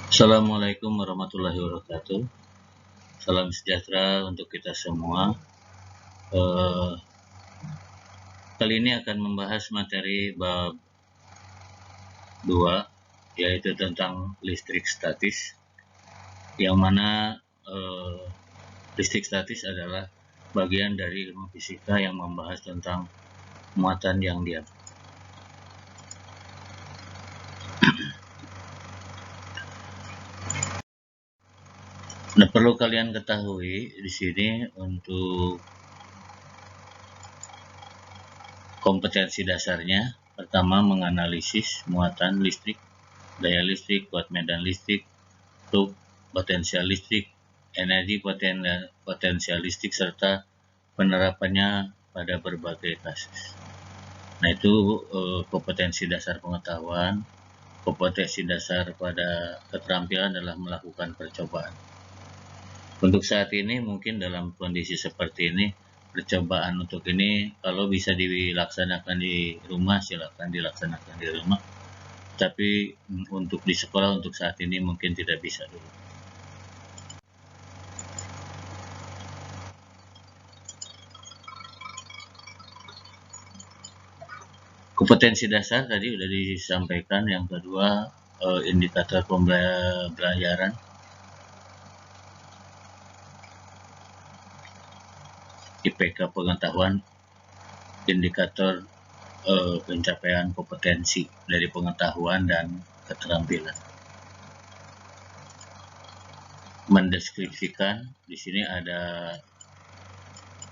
Assalamualaikum warahmatullahi wabarakatuh. Salam sejahtera untuk kita semua. Eh, Kali ini akan membahas materi bab 2, yaitu tentang listrik statis, yang mana listrik statis adalah bagian dari ilmu fisika yang membahas tentang muatan yang diam. Nah, perlu kalian ketahui di sini untuk kompetensi dasarnya. Pertama, menganalisis muatan listrik, daya listrik, kuat medan listrik, truk, potensial listrik, energi potensial listrik, serta penerapannya pada berbagai kasus. Nah, itu kompetensi dasar pengetahuan. Kompetensi dasar pada keterampilan adalah melakukan percobaan. Untuk saat ini mungkin dalam kondisi seperti ini, percobaan untuk ini kalau bisa dilaksanakan di rumah, silakan dilaksanakan di rumah. Tapi untuk di sekolah untuk saat ini mungkin tidak bisa dulu. Kompetensi dasar tadi sudah disampaikan. Yang kedua, indikator pembelajaran. IPK pengetahuan, indikator pencapaian kompetensi dari pengetahuan dan keterampilan. Mendeskripsikan, di sini ada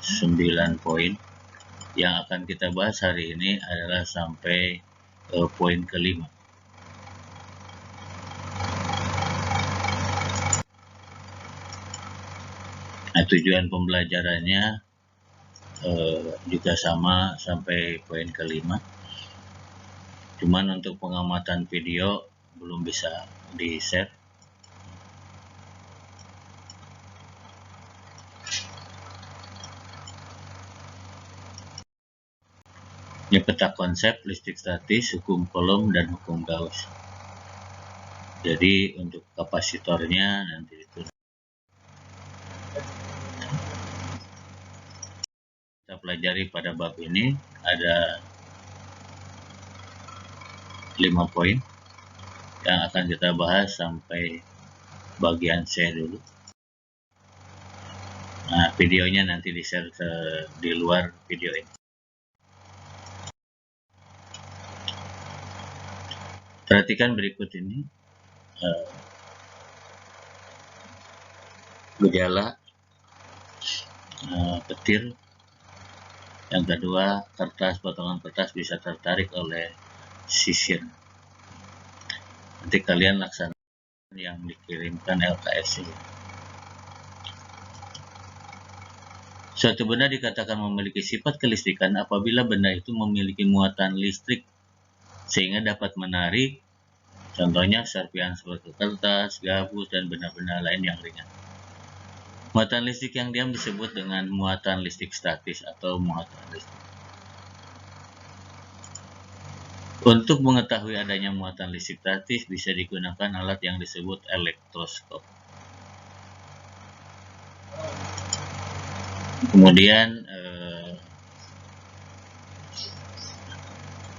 9 poin. Yang akan kita bahas hari ini adalah sampai poin kelima. Nah, tujuan pembelajarannya juga sama sampai poin kelima. Cuman untuk pengamatan video belum bisa di-share. Ini peta konsep listrik statis, hukum Coulomb, dan hukum Gauss. Jadi untuk kapasitornya nanti itu kita pelajari pada bab ini ada 5 poin yang akan kita bahas sampai bagian C dulu. Nah, videonya nanti di-share di luar video ini. Perhatikan berikut ini. Gejala, petir. Yang kedua, potongan kertas bisa tertarik oleh sisir. Nanti kalian laksanakan yang dikirimkan LKS. Suatu benda dikatakan memiliki sifat kelistrikan apabila benda itu memiliki muatan listrik sehingga dapat menarik, contohnya serpihan seperti kertas, gabus, dan benda-benda lain yang ringan. Muatan listrik yang diam disebut dengan muatan listrik statis atau muatan listrik. Untuk mengetahui adanya muatan listrik statis bisa digunakan alat yang disebut elektroskop. Kemudian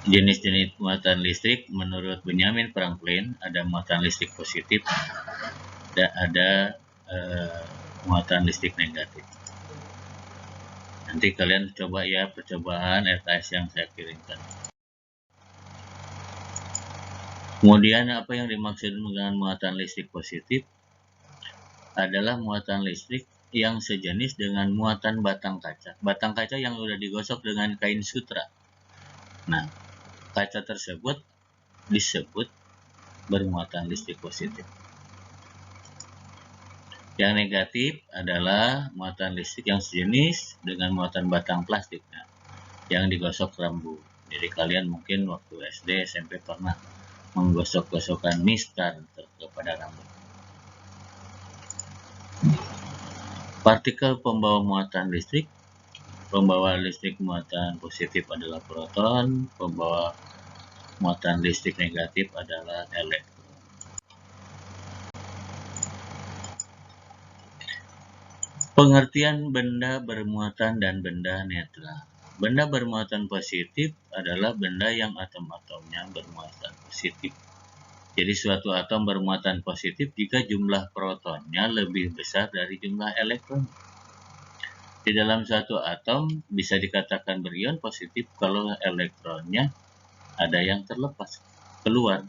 jenis-jenis muatan listrik menurut Benjamin Franklin ada muatan listrik positif dan ada muatan listrik negatif. Nanti kalian coba ya percobaan LKS yang saya kirimkan. Kemudian apa yang dimaksud dengan muatan listrik positif adalah muatan listrik yang sejenis dengan muatan batang kaca. Batang kaca yang sudah digosok dengan kain sutra. Nah, kaca tersebut disebut bermuatan listrik positif. Yang negatif adalah muatan listrik yang sejenis dengan muatan batang plastik yang digosok rambu. Jadi kalian mungkin waktu SD, SMP pernah menggosok-gosokkan mistar kepada rambut. Partikel pembawa muatan listrik. Pembawa listrik muatan positif adalah proton, pembawa muatan listrik negatif adalah elektron. Pengertian benda bermuatan dan benda netral. Benda bermuatan positif adalah benda yang atom-atomnya bermuatan positif. Jadi suatu atom bermuatan positif jika jumlah protonnya lebih besar dari jumlah elektron. Di dalam satu atom bisa dikatakan berion positif kalau elektronnya ada yang terlepas keluar.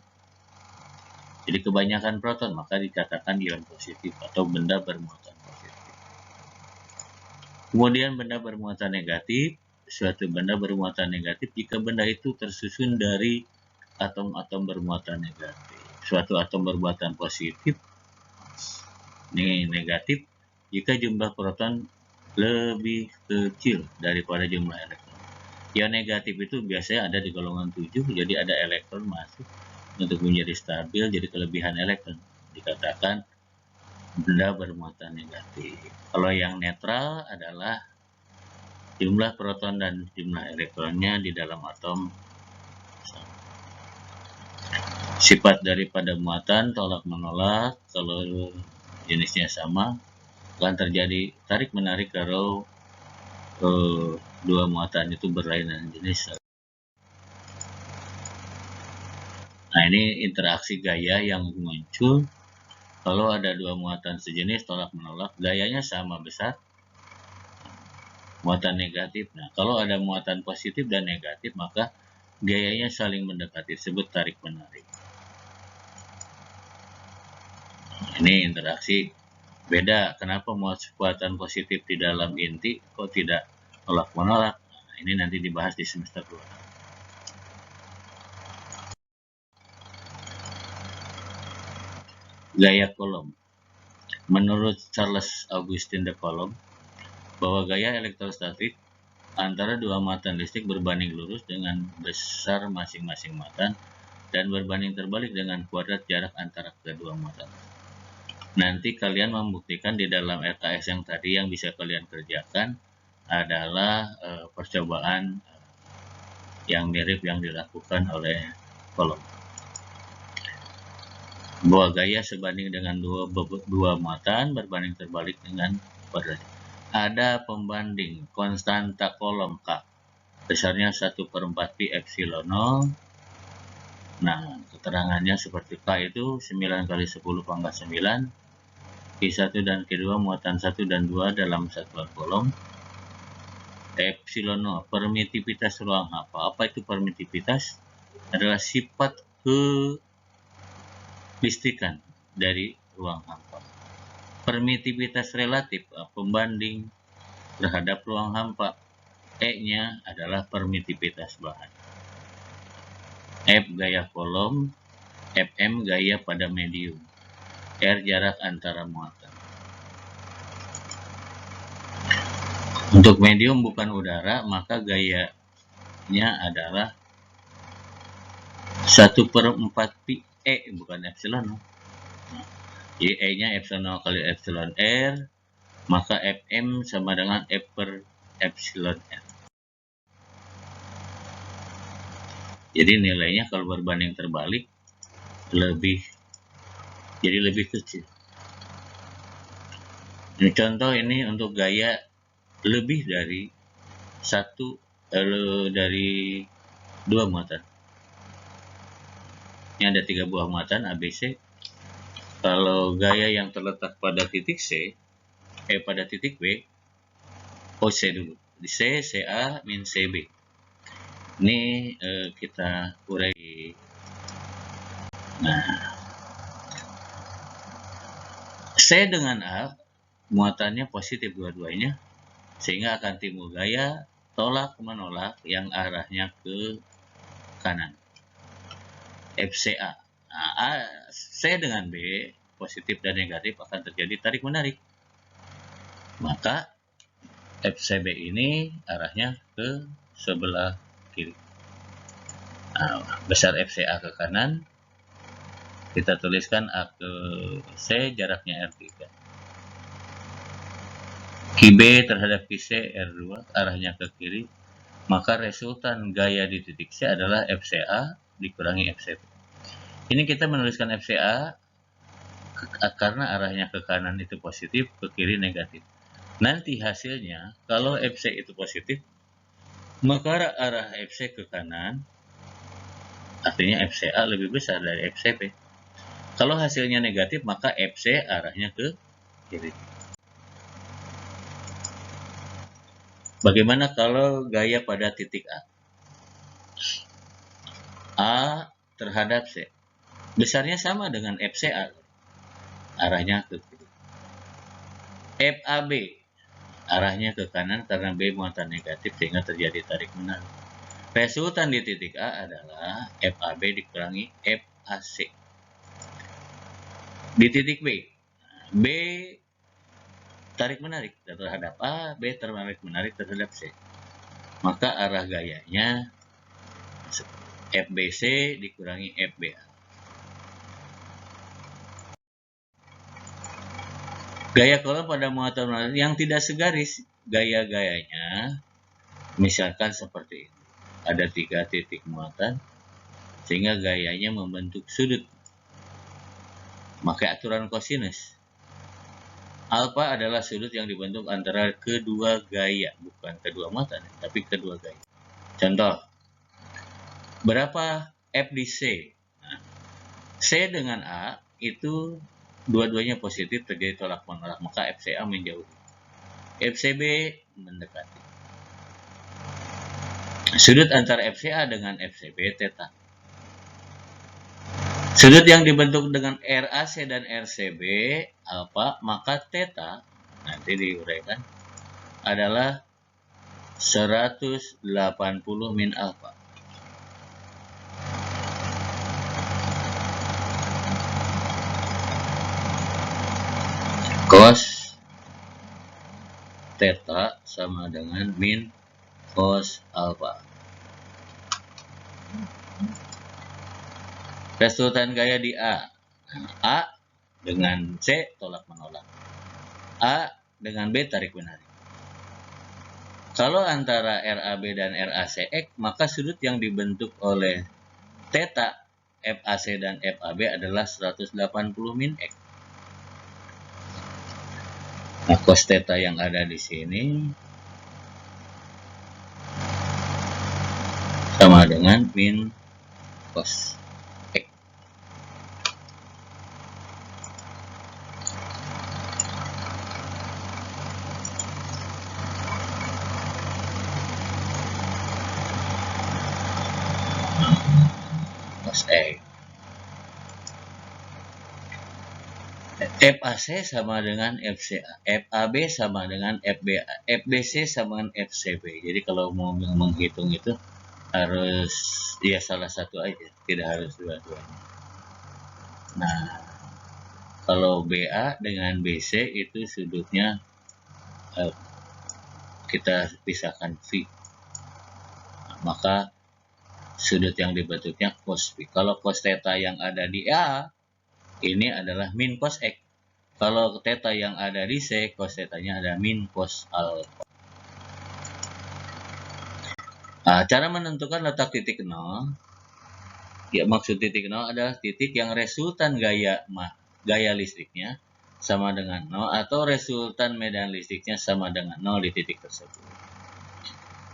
Jadi kebanyakan proton maka dikatakan ion positif atau benda bermuatan positif. Kemudian benda bermuatan negatif, suatu benda bermuatan negatif jika benda itu tersusun dari atom-atom bermuatan negatif. Suatu atom bermuatan positif, ini negatif, jika jumlah proton lebih kecil daripada jumlah elektron. Ion negatif itu biasanya ada di golongan 7, jadi ada elektron masuk untuk menjadi stabil, jadi kelebihan elektron. Dikatakan benda bermuatan negatif. Kalau yang netral adalah jumlah proton dan jumlah elektronnya di dalam atom sama. Sifat daripada muatan tolak menolak, kalau jenisnya sama akan terjadi tarik menarik kalau dua muatan itu berlainan jenis. Nah, ini interaksi gaya yang muncul kalau ada dua muatan sejenis tolak menolak, gayanya sama besar. Muatan negatif. Nah, kalau ada muatan positif dan negatif, maka gayanya saling mendekati, disebut tarik menarik. Ini interaksi beda. Kenapa muatan positif di dalam inti kok tidak tolak menolak? Nah, ini nanti dibahas di semester 2. Gaya Coulomb. Menurut Charles Augustin de Coulomb, bahwa gaya elektrostatik antara dua muatan listrik berbanding lurus dengan besar masing-masing muatan dan berbanding terbalik dengan kuadrat jarak antara kedua muatan. Nanti kalian membuktikan di dalam RKS yang tadi yang bisa kalian kerjakan adalah percobaan yang mirip yang dilakukan oleh Coulomb. Bahwa gaya sebanding dengan dua muatan berbanding terbalik dengan kuadrat. Ada pembanding konstanta Coulomb K. Besarnya 1/4 pi epsilon 0. Nah, keterangannya seperti K itu 9 kali 10 pangkat 9. Q1 dan Q2 muatan 1 dan 2 dalam satuan Coulomb. Epsilon 0, permitivitas ruang hampa. Apa itu permitivitas? Adalah sifat kelistrikan dari ruang hampa. Permitivitas relatif, pembanding terhadap ruang hampa. E-nya adalah permitivitas bahan. F gaya Coulomb, Fm gaya pada medium, R jarak antara muatan. Untuk medium bukan udara, maka gayanya adalah 1/4 pi E, bukan epsilon. Jadi E-nya epsilon kali epsilon R, maka Fm sama dengan F per epsilon R. Jadi nilainya kalau berbanding terbalik jadi lebih kecil. Ini contoh ini untuk gaya lebih dari dari dua muatan. Ini ada 3 buah muatan ABC. Kalau gaya yang terletak pada titik C, pada titik B, C dulu. Di C, CA, min CB. Ini kita urai. Nah, C dengan A muatannya positif dua-duanya, sehingga akan timbul gaya tolak menolak yang arahnya ke kanan. FCA. Nah, C dengan B positif dan negatif akan terjadi tarik menarik. Maka FCB ini arahnya ke sebelah kiri. Nah, besar FCA ke kanan, kita tuliskan A ke C, jaraknya R3. QB terhadap QC R2, arahnya ke kiri, maka resultan gaya di titik C adalah FCA dikurangi FCB. Ini kita menuliskan FCA karena arahnya ke kanan itu positif, ke kiri negatif. Nanti hasilnya, kalau FC itu positif, maka arah FC ke kanan, artinya FCA lebih besar dari FCP. Kalau hasilnya negatif, maka FC arahnya ke kiri. Bagaimana kalau gaya pada titik A? A terhadap C. Besarnya sama dengan FCA. Arahnya ke kiri. FAB. Arahnya ke kanan karena B muatan negatif sehingga terjadi tarik menarik. Resultan di titik A adalah FAB dikurangi FAC. Di titik B, B tarik menarik terhadap A, B tarik menarik terhadap C. Maka arah gayanya FBC dikurangi FBA. Gaya kolom pada muatan yang tidak segaris, gaya-gayanya misalkan seperti ini. Ada 3 titik muatan, sehingga gayanya membentuk sudut. Pakai aturan kosinus. Alfa adalah sudut yang dibentuk antara kedua gaya, bukan kedua muatan, tapi kedua gaya. Contoh, berapa F di C? Nah, C dengan A itu dua-duanya positif, terjadi tolak menolak, maka FCA menjauhi. FCB mendekati. Sudut antara FCA dengan FCB theta. Sudut yang dibentuk dengan RAC dan RCB alfa, maka theta nanti diuraikan adalah 180 min alfa. Cos theta sama dengan min cos alfa. Resultan gaya di A. A dengan C tolak menolak. A dengan B tarik menarik. Kalau antara RAB dan RAC X, maka sudut yang dibentuk oleh theta FAC dan FAB adalah 180 min X. Nah, cos theta yang ada di sini sama dengan min cos X. Cos X. FAC sama dengan FCA, FAB sama dengan FBA, FBC sama dengan FCB. Jadi kalau mau menghitung itu harus ya salah satu aja, tidak harus dua-duanya. Nah, kalau BA dengan BC itu sudutnya kita pisahkan V. Nah, maka sudut yang dibentuknya cos V. Kalau cos theta yang ada di A ini adalah min cos X. Kalau theta yang ada di C, cos theta-nya ada min cos alpha. Nah, cara menentukan letak titik 0, ya maksud titik 0 adalah titik yang resultan gaya listriknya sama dengan 0 atau resultan medan listriknya sama dengan 0 di titik tersebut.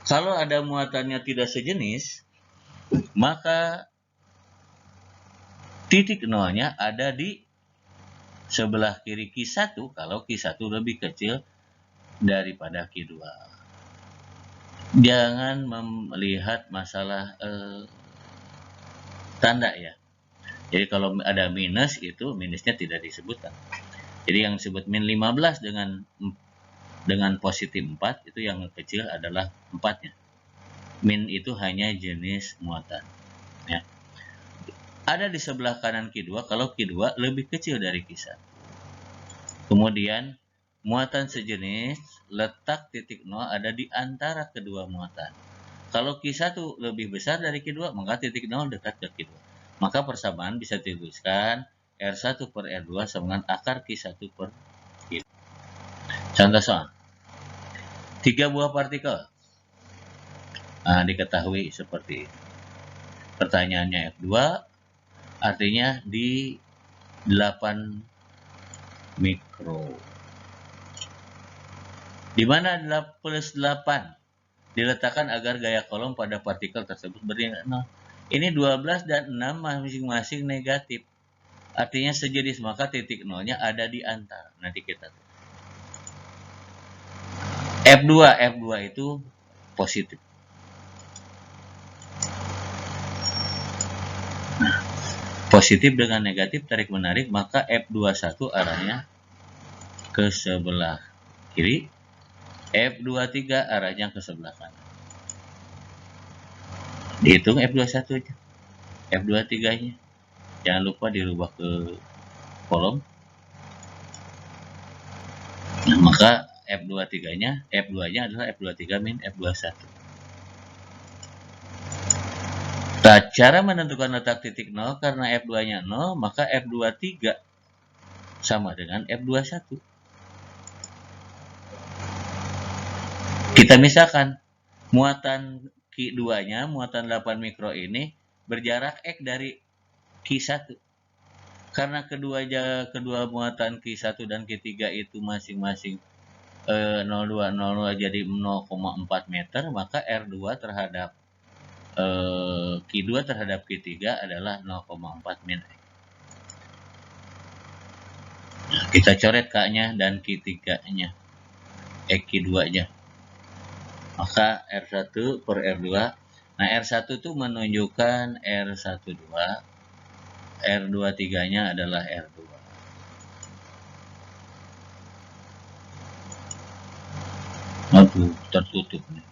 Kalau ada muatannya tidak sejenis, maka titik 0-nya ada di sebelah kiri Q1 kalau Q1 lebih kecil daripada Q2. Jangan melihat masalah tanda ya. Jadi kalau ada minus itu minusnya tidak disebutkan. Jadi yang disebut min 15 dengan positif 4 itu yang kecil adalah 4-nya. Min itu hanya jenis muatan. Ya. Ada di sebelah kanan Q2 kalau Q2 lebih kecil dari Q1. Kemudian muatan sejenis letak titik 0 ada di antara kedua muatan. Kalau Q1 lebih besar dari Q2 maka titik 0 dekat ke Q2. Maka persamaan bisa dituliskan R1 per R2 sama dengan akar Q1 per Q2. Contoh soal. 3 buah partikel. Nah, diketahui seperti ini. Pertanyaannya F2 artinya di 8 mikro. di mana plus 8 diletakkan agar gaya kolom pada partikel tersebut bernilai 0. Ini 12 dan 6 masing-masing negatif. Artinya sejenis, maka titik nolnya ada di antara. Nanti kita tuh. F2 itu positif. Nah, positif dengan negatif tarik menarik, maka F21 arahnya ke sebelah kiri, F23 arahnya ke sebelah kanan. Dihitung F21 nya, F23 nya jangan lupa dirubah ke kolom. Nah, maka F23 nya, F2 nya adalah F23 min F21. Nah, cara menentukan letak titik 0, karena F2 nya 0, maka F23 sama dengan F21. Kita misalkan muatan Q2 nya, muatan 8 mikro ini berjarak X dari Q1. Karena kedua muatan Q1 dan Q3 itu masing-masing 02, 02 jadi 0,4 meter, maka R2 terhadap Q2 terhadap Q3 adalah 0,4 meter. Nah, kita coret K-nya dan Q3-nya, Q2-nya. Maka R1 per R2. Nah, R1 itu menunjukkan R12, R23-nya adalah R2. Aduh, tertutup nih.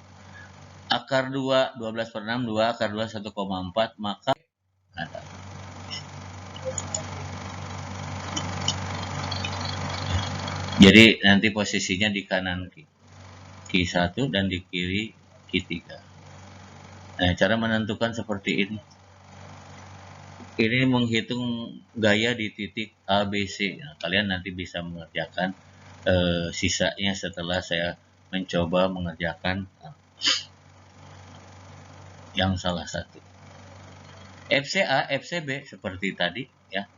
Akar 2, 12 per 6, 2, akar 2, 1,4, maka ada. Jadi nanti posisinya di kanan Q1 dan di kiri Q3. Nah, cara menentukan seperti ini. Ini menghitung gaya di titik ABC. Nah, kalian nanti bisa mengerjakan sisanya setelah saya mencoba mengerjakan yang salah satu. FCA, FCB seperti tadi ya.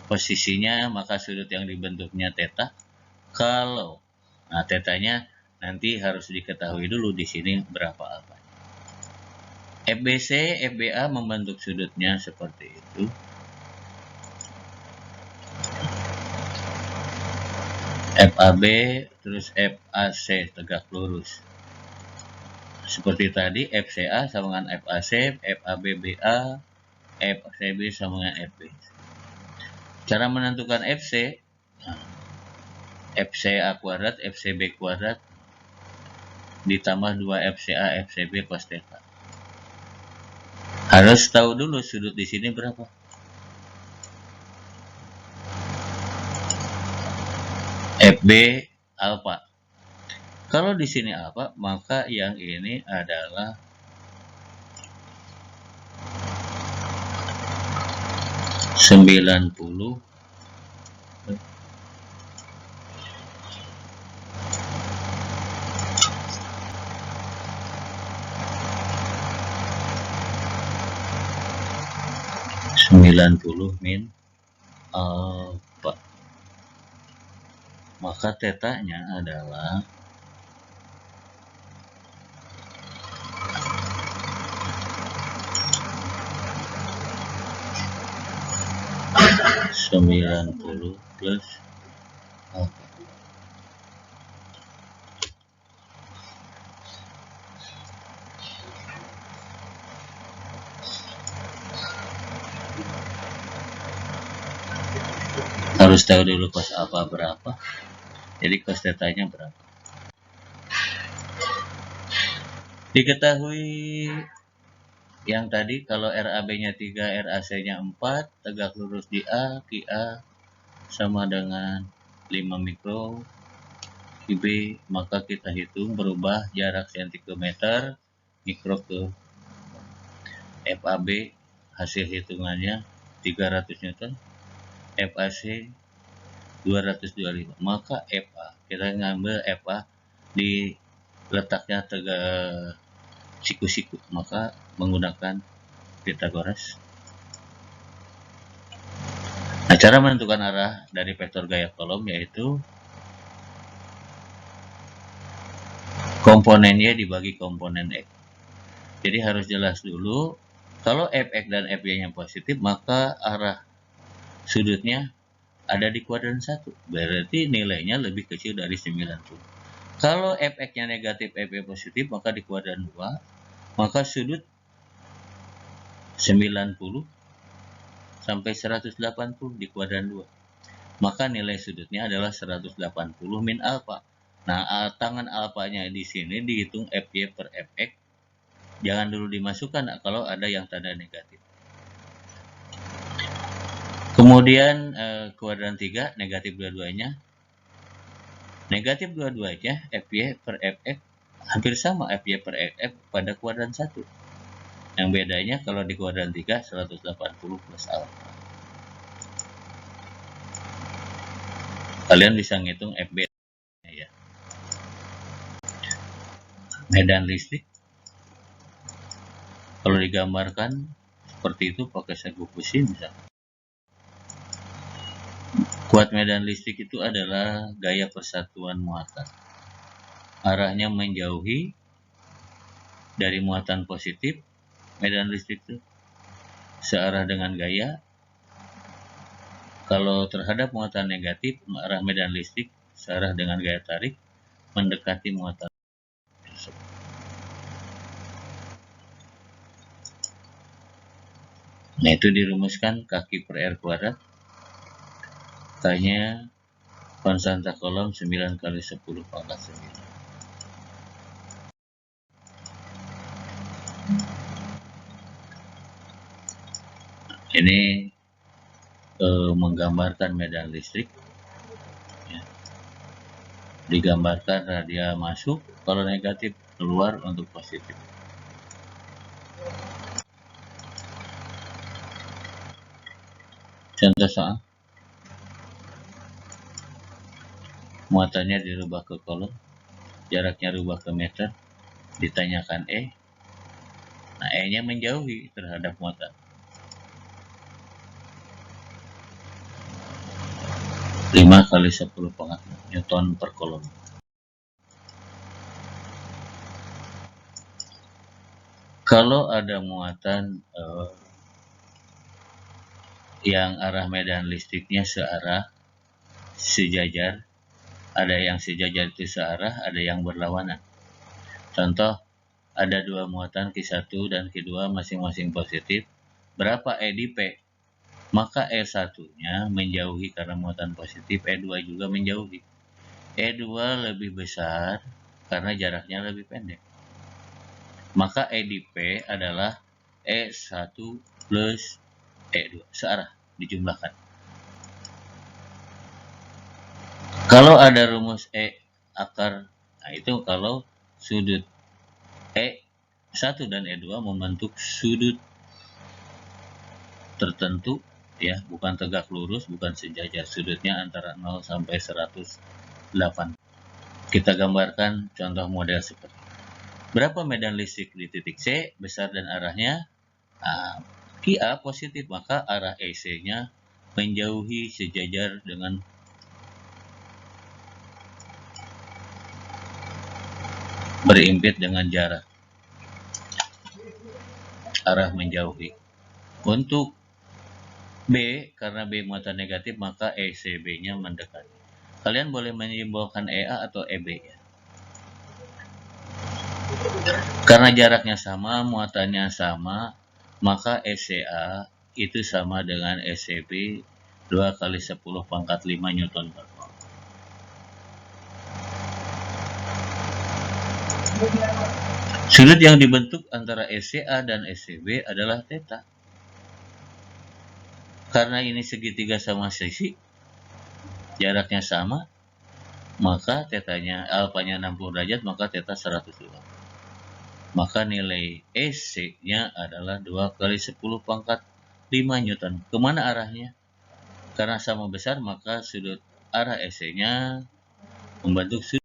Posisinya maka sudut yang dibentuknya theta. Kalau tetanya nanti harus diketahui dulu di sini berapa alfa. FBC, FBA membentuk sudutnya seperti itu. FAB terus FAC tegak lurus. Seperti tadi FCA sama dengan FAC, FABBA, FCB sama dengan FB. Cara menentukan FC, FCA kuadrat, FCB kuadrat ditambah 2 FCA, FCB cos theta. Harus tahu dulu sudut di sini berapa. FB alfa. Kalau di sini alfa, maka yang ini adalah sembilan puluh min alfa. Maka tetanya adalah 90 plus alfa. Harus tahu dulu cos alfa berapa. Jadi cos tetanya berapa. Diketahui yang tadi kalau RAB-nya 3, RAC-nya 4, tegak lurus di A, QA sama dengan 5 mikro, QB, maka kita hitung berubah jarak sentimeter mikro ke FAB, hasil hitungannya 300 Newton, FAC 225, maka FA, kita ngambil FA di letaknya tegak siku-siku, maka menggunakan Pythagoras. Nah, cara menentukan arah dari vektor gaya kolom yaitu komponen Y dibagi komponen X. Jadi harus jelas dulu, kalau Fx dan Fy-nya positif, maka arah sudutnya ada di kuadran 1. Berarti nilainya lebih kecil dari 90. Kalau Fx-nya negatif, Fy positif, maka di kuadran 2, maka sudut 90 sampai 180 di kuadran 2. Maka nilai sudutnya adalah 180 min alfa. Nah, tangan alfanya di sini dihitung Fy per Fx. Jangan dulu dimasukkan kalau ada yang tanda negatif. Kemudian kuadran 3 negatif dua-duanya. Negatif dua-duanya Fy per Fx hampir sama Fy per Fx pada kuadran 1. Yang bedanya kalau di kuadran 3 180 plus alfa. Kalian bisa ngitung Fb ya. Medan listrik kalau digambarkan seperti itu pakai seguk besi misalnya. Kuat medan listrik itu adalah gaya persatuan muatan. Arahnya menjauhi dari muatan positif, medan listrik itu searah dengan gaya. Kalau terhadap muatan negatif, arah medan listrik searah dengan gaya tarik mendekati muatan tersebut. Nah, itu dirumuskan kaki per R kuadrat. K-nya konstanta kolom 9 kali 10 pangkat 9. Ini menggambarkan medan listrik. Ya. Digambarkan radial masuk kalau negatif, keluar untuk positif. Contoh soal. Muatannya dirubah ke kolom, jaraknya rubah ke meter, ditanyakan E. Nah, E-nya menjauhi terhadap muatan. 5 kali 10 pangkat Newton per kolom. Kalau ada muatan yang arah medan listriknya sejajar, ada yang sejajar itu searah, ada yang berlawanan. Contoh, ada dua muatan Q1 dan Q2 masing-masing positif. Berapa E di P? Maka E1-nya menjauhi karena muatan positif, E2 juga menjauhi. E2 lebih besar karena jaraknya lebih pendek. Maka E di P adalah E1 plus E2, searah, dijumlahkan. Kalau ada rumus E akar, nah itu kalau sudut E1 dan E2 membentuk sudut tertentu, ya, bukan tegak lurus, bukan sejajar, sudutnya antara 0 sampai 108. Kita gambarkan contoh model seperti ini. Berapa medan listrik di titik C, besar dan arahnya QA positif, maka arah EC-nya menjauhi sejajar dengan berimpit dengan jarak, arah menjauhi. Untuk B, karena B muatan negatif, maka ECB-nya mendekati. Kalian boleh menyimbolkan EA atau EB ya. Karena jaraknya sama, muatannya sama, maka ECA itu sama dengan ECB 2 kali 10 pangkat 5 Newton per volt. Sudut yang dibentuk antara ECA dan ECB adalah theta. Karena ini segitiga sama sisi, jaraknya sama, maka tetanya, alfanya 60 derajat, maka theta 120. Maka nilai EC-nya adalah 2 kali 10 pangkat 5 Newton. Kemana arahnya? Karena sama besar, maka sudut arah EC-nya membentuk sudut